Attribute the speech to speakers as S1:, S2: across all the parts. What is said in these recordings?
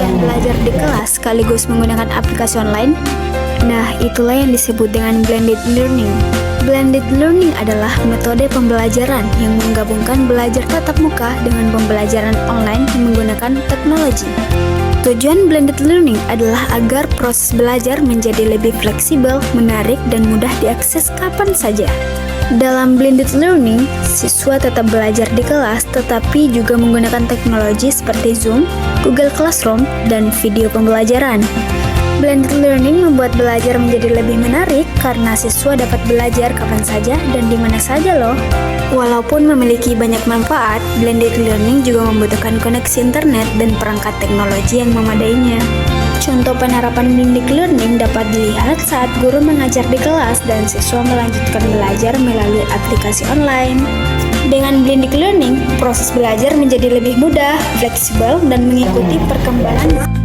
S1: kalian belajar di kelas sekaligus menggunakan aplikasi online? Nah, itulah yang disebut dengan blended learning. Blended learning adalah metode pembelajaran yang menggabungkan belajar tatap muka dengan pembelajaran online yang menggunakan teknologi. Tujuan blended learning adalah agar proses belajar menjadi lebih fleksibel, menarik, dan mudah diakses kapan saja. Dalam blended learning, siswa tetap belajar di kelas tetapi juga menggunakan teknologi seperti Zoom, Google Classroom, dan video pembelajaran. Blended learning membuat belajar menjadi lebih menarik karena siswa dapat belajar kapan saja dan di mana saja loh. Walaupun memiliki banyak manfaat, blended learning juga membutuhkan koneksi internet dan perangkat teknologi yang memadainya. Contoh penerapan blended learning dapat dilihat saat guru mengajar di kelas dan siswa melanjutkan belajar melalui aplikasi online. Dengan blended learning, proses belajar menjadi lebih mudah, fleksibel, dan mengikuti perkembangan.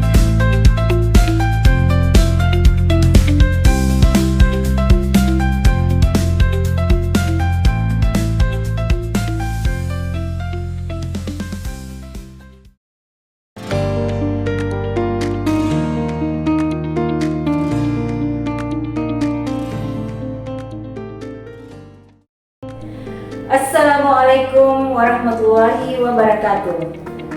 S2: Assalamualaikum warahmatullahi wabarakatuh.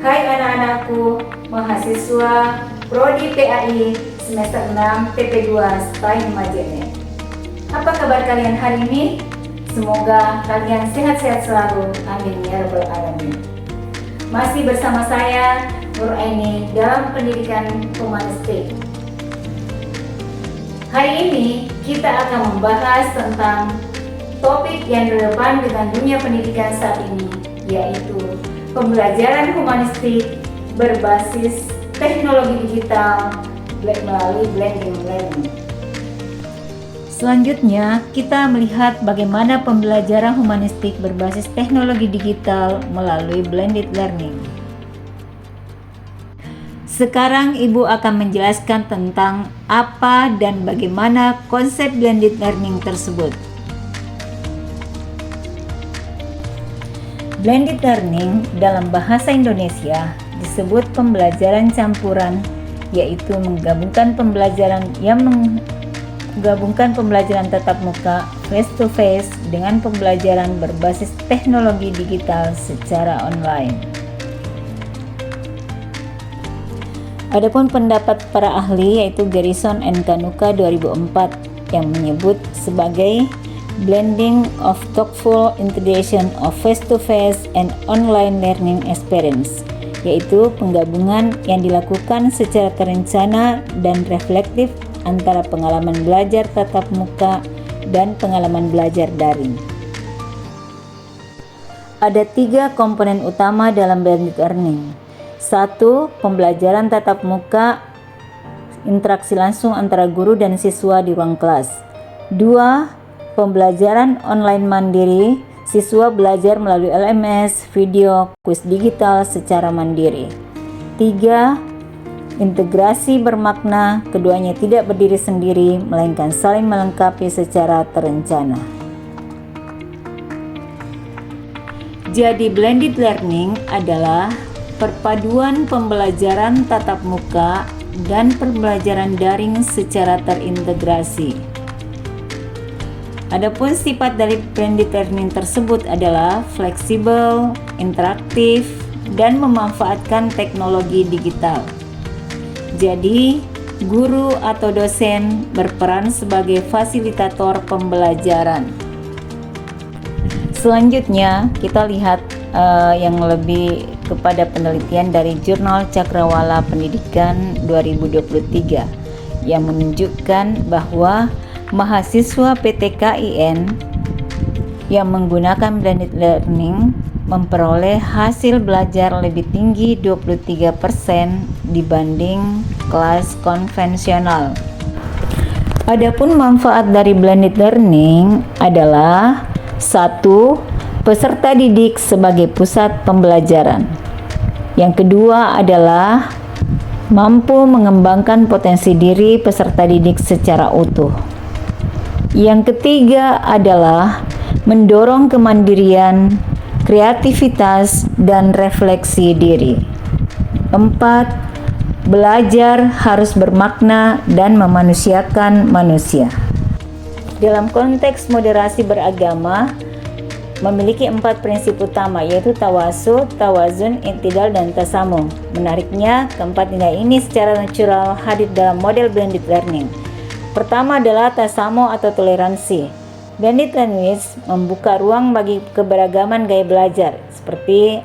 S2: Hai anak-anakku, mahasiswa Prodi PAI semester 6 PP2 STAI Majene. Apa kabar kalian hari ini? Semoga kalian sehat-sehat selalu. Amin ya rabbal alamin. Masih bersama saya Nur Aini dalam pendidikan humanistik. Hari ini kita akan membahas tentang topik yang relevan dengan dunia pendidikan saat ini, yaitu pembelajaran humanistik berbasis teknologi digital melalui blended learning. Selanjutnya, kita melihat bagaimana pembelajaran humanistik berbasis teknologi digital melalui blended learning. Sekarang Ibu akan menjelaskan tentang apa dan bagaimana konsep blended learning tersebut. Blended learning dalam bahasa Indonesia disebut pembelajaran campuran, yaitu menggabungkan pembelajaran tatap muka face to face dengan pembelajaran berbasis teknologi digital secara online. Adapun pendapat para ahli yaitu Garrison and Kanuka 2004 yang menyebut sebagai blending of thoughtful integration of face-to-face and online learning experience, yaitu penggabungan yang dilakukan secara terencana dan reflektif antara pengalaman belajar tatap muka dan pengalaman belajar daring. Ada 3 komponen utama dalam blended learning. 1. Pembelajaran tatap muka, interaksi langsung antara guru dan siswa di ruang kelas. 2. Pembelajaran online mandiri, siswa belajar melalui LMS, video, kuis digital secara mandiri. 3. Integrasi bermakna, keduanya tidak berdiri sendiri, melainkan saling melengkapi secara terencana. Jadi blended learning adalah perpaduan pembelajaran tatap muka dan pembelajaran daring secara terintegrasi. Adapun sifat dari blended learning tersebut adalah fleksibel, interaktif, dan memanfaatkan teknologi digital. Jadi, guru atau dosen berperan sebagai fasilitator pembelajaran. Selanjutnya, kita lihat yang lebih kepada penelitian dari Jurnal Cakrawala Pendidikan 2023 yang menunjukkan bahwa mahasiswa PTKIN yang menggunakan blended learning memperoleh hasil belajar lebih tinggi 23% dibanding kelas konvensional. Adapun manfaat dari blended learning adalah 1. Peserta didik sebagai pusat pembelajaran. Yang kedua adalah mampu mengembangkan potensi diri peserta didik secara utuh. Yang ketiga adalah mendorong kemandirian, kreativitas, dan refleksi diri. 4. Belajar harus bermakna dan memanusiakan manusia. Dalam konteks moderasi beragama, memiliki 4 prinsip utama, yaitu tawasul, tawazun, i'tidal, dan tasamuh. Menariknya, keempat nilai ini secara natural hadir dalam model blended learning. Pertama adalah tasamuh atau toleransi. Blended language membuka ruang bagi keberagaman gaya belajar, seperti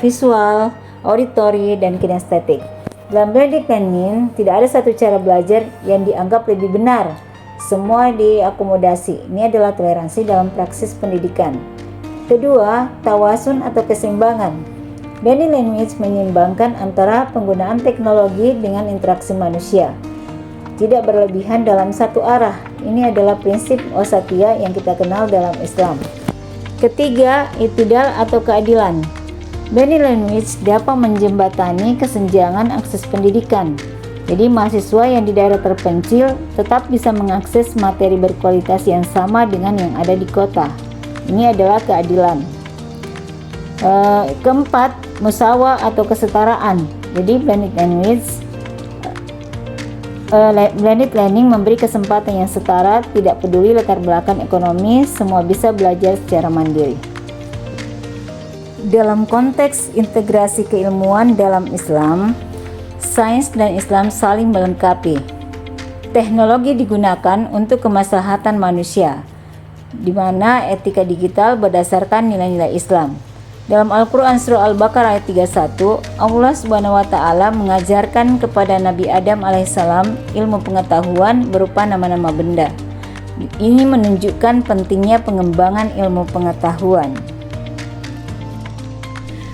S2: visual, auditory, dan kinestetik. Dalam blended learning, tidak ada satu cara belajar yang dianggap lebih benar. Semua diakomodasi. Ini adalah toleransi dalam praksis pendidikan. Kedua, tawasun atau keseimbangan. Blended language menyeimbangkan antara penggunaan teknologi dengan interaksi manusia. Tidak berlebihan dalam satu arah. Ini adalah prinsip wasatiyah yang kita kenal dalam Islam. Ketiga, i'tidal atau keadilan. Blended language dapat menjembatani kesenjangan akses pendidikan. Jadi mahasiswa yang di daerah terpencil tetap bisa mengakses materi berkualitas yang sama dengan yang ada di kota. Ini adalah keadilan. Keempat, musawa atau kesetaraan. Jadi blended learning memberi kesempatan yang setara, tidak peduli latar belakang ekonomi, semua bisa belajar secara mandiri. Dalam konteks integrasi keilmuan dalam Islam, sains dan Islam saling melengkapi. Teknologi digunakan untuk kemaslahatan manusia, di mana etika digital berdasarkan nilai-nilai Islam. Dalam Al-Quran Surah Al-Baqarah ayat 31, Allah Subhanahu wa Ta'ala mengajarkan kepada Nabi Adam alaihissalam ilmu pengetahuan berupa nama-nama benda. Ini menunjukkan pentingnya pengembangan ilmu pengetahuan.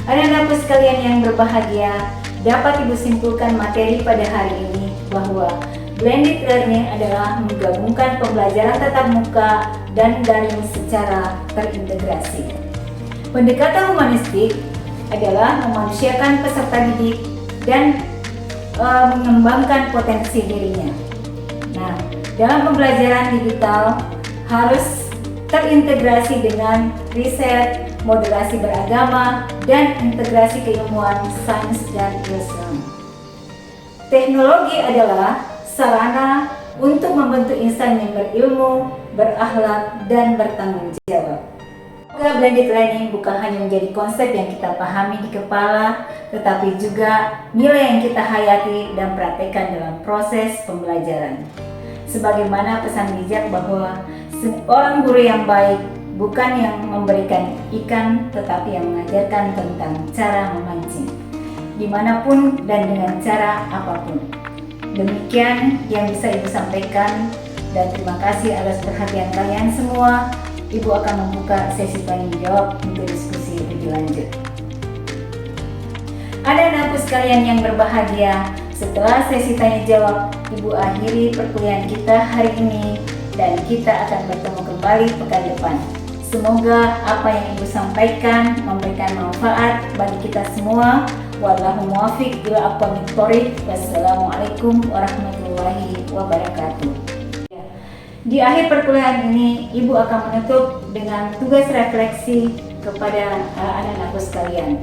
S2: Anak-anakku sekalian yang berbahagia, dapat Ibu simpulkan materi pada hari ini bahwa blended learning adalah menggabungkan pembelajaran tatap muka dan daring secara terintegrasi. Pendekatan humanistik adalah memanusiakan peserta didik dan mengembangkan potensi dirinya. Nah, dalam pembelajaran digital harus terintegrasi dengan riset, moderasi beragama, dan integrasi keilmuan sains dan Islam. Teknologi adalah sarana untuk membentuk insan yang berilmu, berakhlak, dan bertanggung jawab. Semoga blended learning bukan hanya menjadi konsep yang kita pahami di kepala, tetapi juga nilai yang kita hayati dan praktekkan dalam proses pembelajaran. Sebagaimana pesan bijak bahwa seorang guru yang baik bukan yang memberikan ikan, tetapi yang mengajarkan tentang cara memancing, dimanapun dan dengan cara apapun. Demikian yang bisa Ibu sampaikan, dan terima kasih atas perhatian kalian semua. Ibu akan membuka sesi tanya jawab untuk diskusi lebih lanjut. Anak-anakku sekalian yang berbahagia, setelah sesi tanya jawab, Ibu akhiri perkuliahan kita hari ini dan kita akan bertemu kembali pekan depan. Semoga apa yang Ibu sampaikan memberikan manfaat bagi kita semua. Wallahu muwaffiq ila aqwamit thoriq. Wassalamualaikum warahmatullahi wabarakatuh. Di akhir perkuliahan ini, Ibu akan menutup dengan tugas refleksi kepada anak-anakku sekalian.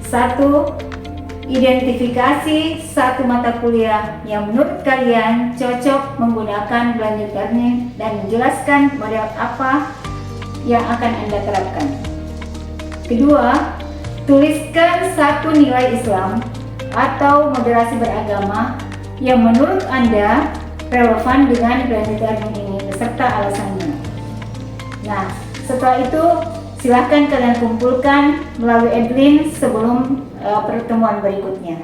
S2: 1. Identifikasi satu mata kuliah yang menurut kalian cocok menggunakan blended learning dan menjelaskan model apa yang akan Anda terapkan. Kedua, tuliskan satu nilai Islam atau moderasi beragama yang menurut Anda relevan dengan blended learning ini beserta alasannya. Nah, setelah itu silahkan kalian kumpulkan melalui admin sebelum pertemuan berikutnya.